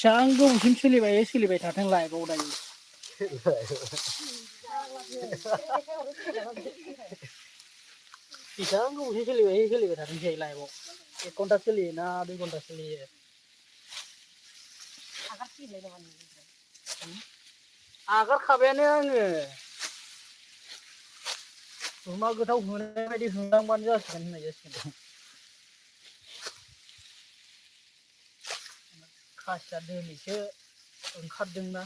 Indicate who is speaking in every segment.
Speaker 1: बेसेबां गोबावसिम सोलिबाय थाथों लाइफआव दायो बेसेबां गोबावसिम सोलिबाय थाथोंसै लाइफआव 1 घन्टा सोलियो ना 2 घन्टा सोलियो आगारखाबायानो आङो गुमा गोथाव होनाय बायदि होनांबानो जासिगोन होननाय जासिगोन खासिया दोनैसो ओंखारदोंना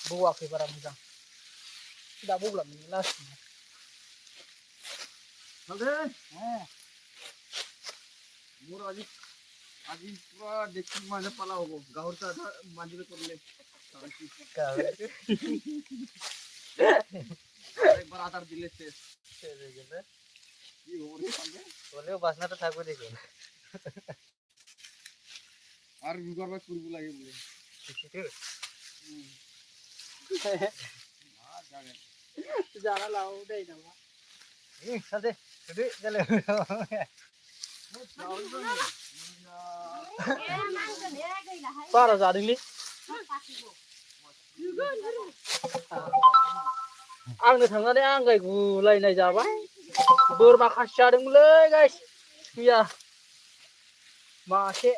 Speaker 1: बौवाखै बारा मोजां दा बौला मोननो लासिनो
Speaker 2: मोर आज पूरा देखी माने पाला होबो गाहर ता मांजबे करले एक बार आधार दिले से गेले কি ওরে সঙ্গে বলেও বাসনাটা থাকবে দেখুন আর বিগরবা করব লাগে বলে
Speaker 1: जाना लाओ दे ना
Speaker 2: सादे दे चले
Speaker 1: बारा जादोंलै आंनो थांनानै आंगाय गुलायनाय जाबाय बोरमा खासि जादोंमोनलै गाइस गैया मासे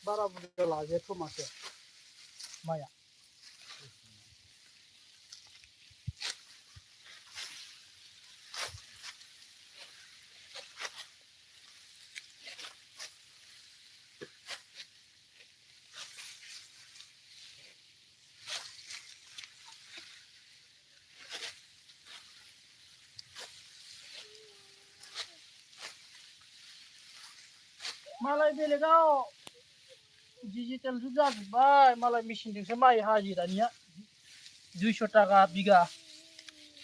Speaker 1: बारा बुरजा लाजायाथ' माथो माया मालाय बेलेगाव डिजिटेल जुग जाजोब्बाय मालाय मेसिनजोंसो माइ हायो दानिया 200 टाका बिगा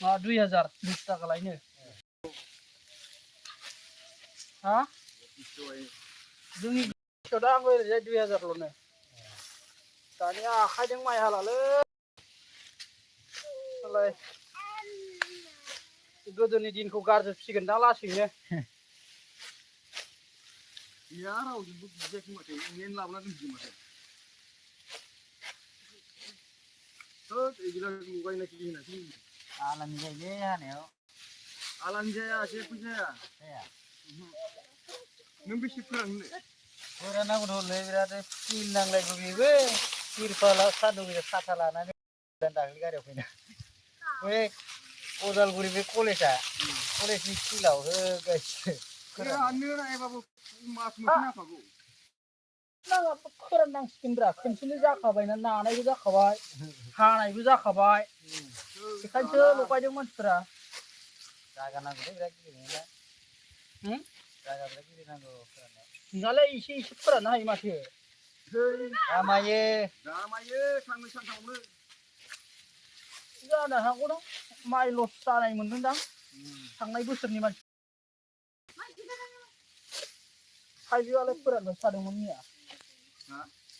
Speaker 1: मा 2000 200 टाका लायनो हा जोंनि गोसोआव आंबो ओरैजाय 2000 ल'नो दानिया आखाइजों माइ हालालै मालाय गोदोनि दिनखौ गारजोबसिगोन दा लासैनो
Speaker 2: यार आउ बुक देख मते मेन लाबना दोनजि मते तो एगिला लगाय ना कि होनासै
Speaker 1: आलानि जायले हानायाव
Speaker 2: आलानि जाया जेबो जाया नों बेसे फोराननो
Speaker 1: फोराननांगौलै बिराद फिल नांलायगौ बेबो तिरपाला सान्दुं गोसा साथा लानानै दाखालि गारियाव फैना बै अदालगुरि बे कलेजनि फिल्डआव होगासिनो
Speaker 2: आननो नायबाबो मास मोनसे नांखागौ
Speaker 1: नाङाबा फोराननांसिगोनब्रा खनसेनो जाखाबायना नानायबो जाखाबाय हानायबो जाखाबाय बेखायनोसो लगायदों मानसिफोरा जागा नांगौलै बिराद गिदिरनो जागा बिराद गिदिर नांगौ नोंहालाय एसे फोराननो हायो माथो
Speaker 2: दामायो साननै सानथामावनो
Speaker 1: जानो हागौदां माइ लस जानाय मोनदोंदां थांनाय बोसोरनि मानसि थाइजौआलाय फोराननो थादोंमोन मैया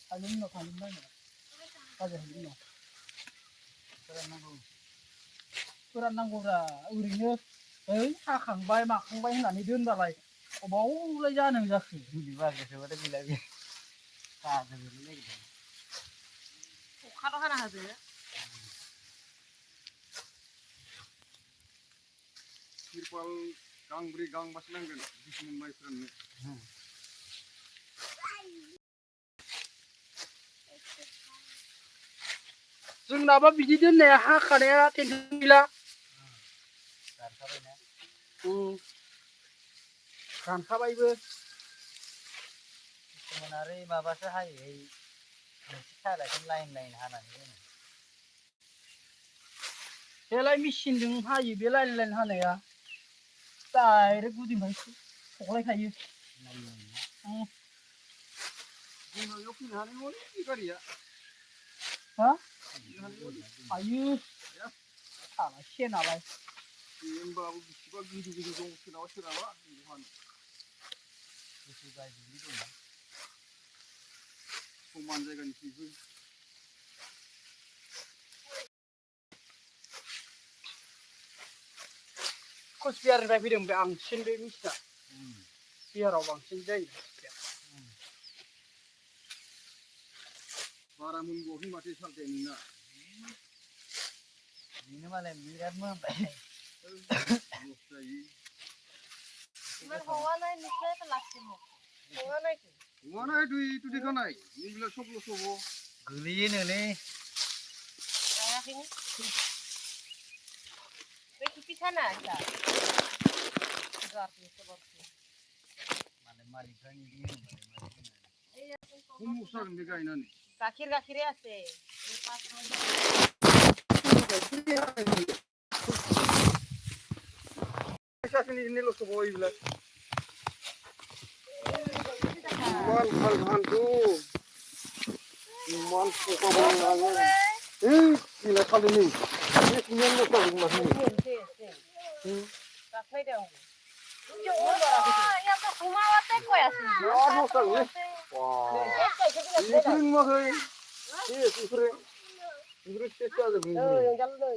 Speaker 1: थाइजौनि उनाव थांदोंमोन आङो बाजारनि उनाव फोराननांगौब्रा ओरैनो ओइ हाखांबाय माखांबाय होननानै दोनबालाय अबावलाय जानो जाखो बागोसोबाथाय गैला बे हाजोबनो नागिरदों अखाल' हाना होदो
Speaker 2: तिरपाल गांब्रै गांबासो नांगोन बिसमन माइ फोराननो
Speaker 1: जोंनाबा बिदि दोननाया हाखानाया टेनसन गैला रानखाबायबो
Speaker 3: आरो माबासो हायो सालाय लाइन लाइन हानानै दोनो
Speaker 1: बेलाय मेचिनजों हायो बे लाइन लाइन हानाया डाइरेक्ट गुदिनिफ्राय सौलायखायो
Speaker 2: जोंनाव फैनो हानाय नङालै बे गारिया
Speaker 1: हा हायो साला सेनालाय
Speaker 2: होनबाबो बिसिबा गोजौ गोजौ दं सोरनाबा सोरनाबा
Speaker 3: गोसो बायदि दं
Speaker 2: समान जायगानिफ्रायबो
Speaker 1: कचबिहारनिफ्राय फैदों बांसिन बे मिचिना बिहाराव बांसिन जायो
Speaker 2: बारा मोनबावाखै माथो सालथाया नोंना
Speaker 3: बेनो मालाय बिराद मोनबाय
Speaker 2: लस जायो नङा নাই তুই একটু দেখা নাই এইবিলাক সব লস হবো
Speaker 3: गोलैयोनोलै मालाय मालिकफ्रा बिदि होनबाय
Speaker 2: खम लस जागोन बे गायनानै
Speaker 4: गाखिर गाखिरे আছে
Speaker 2: फैसाखौनो एनै लस हबो এইবিলাক ইমান ভাল ধানটো ইমান পোকা বনাঙে এই কিলা খালি নেই এই কিমান লস जागोन माथो
Speaker 4: গাখাইদাও ইয়াতে ঘুমাওয়াতে কই আছে
Speaker 2: बिराद लस जागोनलै बेफोरो नुवाखै बेफोरो सेस जाजोबगोन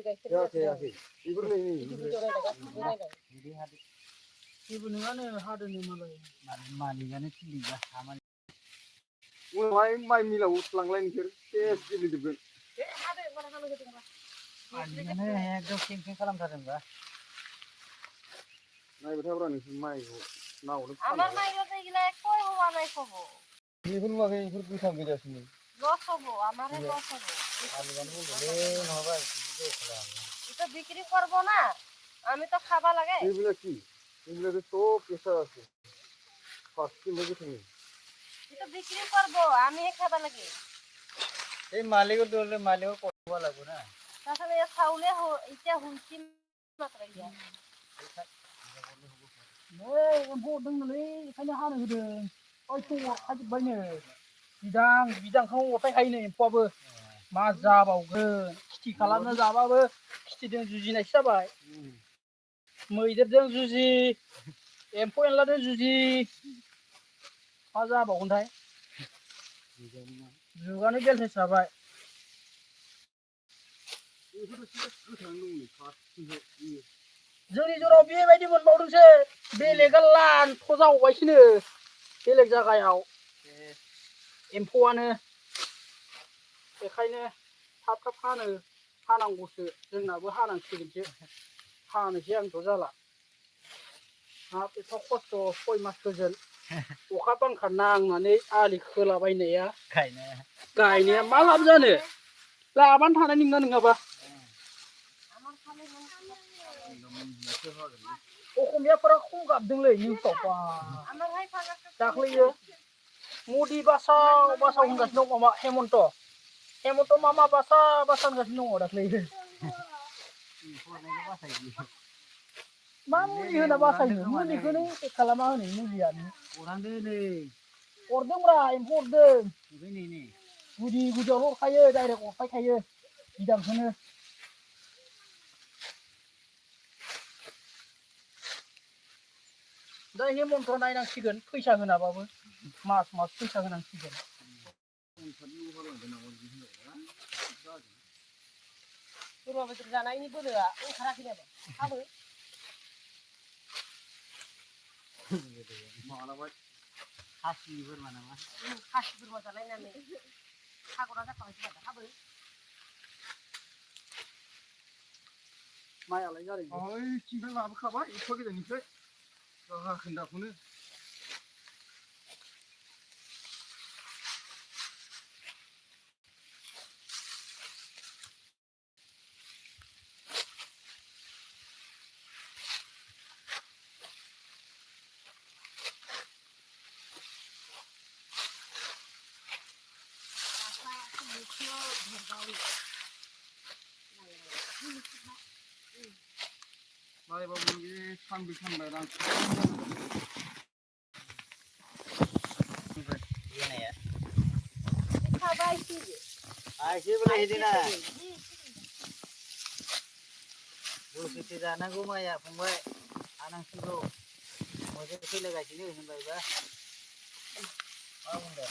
Speaker 2: जायाखै जायाखै बेफोर नै
Speaker 3: बिदि हादो
Speaker 1: जेबो नङानो हादोंनो मालाय
Speaker 3: मालिकानो थिलिगा खामानि
Speaker 2: उनावहाय माइ मिलाव लांलाय नोंसोर सेस गेलेजोबगोन
Speaker 3: मालिकानो एकदम खें खें खालामथारदोंबा
Speaker 2: नायबाय थाब्रा नोंसोर माइखौ नावनो
Speaker 4: আমার মাইরতে গিলা কই হওয়া নাই খব
Speaker 2: बेफोर नुवाखै बेफोर गोथां गोजासिनो
Speaker 4: লস হবো আমারে লস হবো
Speaker 3: मालिकानो बुंदोंलै नङाबा बिदि खालाम
Speaker 4: এটা বিক্রি করব না আমি তো খাবা লাগে
Speaker 2: এইবিলাক কি এইবিলাকে সব কেঁচা আছে ফার্স্টে লেগে থাকে
Speaker 4: এটা বিক্রি করব আমি খাবা লাগে
Speaker 3: এই মালিকৰ দৌৰলে মালিকক ক'ব লাগিব না
Speaker 4: তাহলে এ চাউলে এটা হুলছি মাত্র ইয়া
Speaker 1: नै एम्फौ अरदोंनोलै बेखायनो हानो होदों ओइ अरखाजोब्बायनो बिदांखौ अरखायखायोनो एम्फौआबो मा जाबावगोन खेथि खालामनो जाबाबो खेथिजों जुजिनायसो जाबाय मैदेरजों जुजि एम्फौ एनलाजों जुजि मा जाबावगोनथाय जुगानो बेलथेस जाबाय
Speaker 2: बेफोर सेस गोथां दंनै फार्स्टथिंजाय
Speaker 1: जोंनि जराव बेबायदि मोनबावदोंसो बेलेगा लान्थ' जावबायसोनो बेलेग जायगायाव एम्फौआनो बेखायनो थाब थाब हानांगौसो जोंनाबो हानांसिगोनसो हानोसै आंथ' जाला हाब एफा खस्थ' 6 मास गोजोन अखा बांखा नांनानै आलि खोलाबायनाया गायनाया मा लाब जानो लाबानो थानाय नङा नङाबा असमियाफोरा खम गाबदोंलै निउसाव दाख्लैयो मदि बासाव होनगासिनो दं माबा हेमन्त मा बासा होनगासिनो दङ दाख्लैयो मा मुलि होना बासायो मुलिखौनो एखे खालामा हनै मुलियानो
Speaker 3: अरांदो नै
Speaker 1: अरदोंब्रा एम्फौ अरदों
Speaker 3: नै
Speaker 1: गुदियावल' अरखायो डाइरेक्ट अरखाय थायो बिदांखौनो दा हेमन्त नायनांसिगोन फैसा होनाबाबो मास फैसा होनांसिगोन
Speaker 4: बोरमा बेदर जानायनि बोलोआ ओंखाराखै नामा हाबो
Speaker 2: मालाबाय
Speaker 3: खासि बोरमा नामा
Speaker 4: खासि बोरमा जालायनानै हागरा जाखाबायसो माथो हाबो
Speaker 1: माइआलाय जादों
Speaker 2: ओइथिंनिफ्राय लाबोखाबाय एफा गोजाननिफ्राय राहा खोन्दाखौनो मालाय बाबू सानब्रै सानबाय रां
Speaker 3: Gimana ya?
Speaker 4: Kabar sih.
Speaker 3: Asyik boleh ini lah. Bu sisi sana gua mah ya pembaik anang singgo. Mau jadi lagi sini sampai bah. Oh, bunda.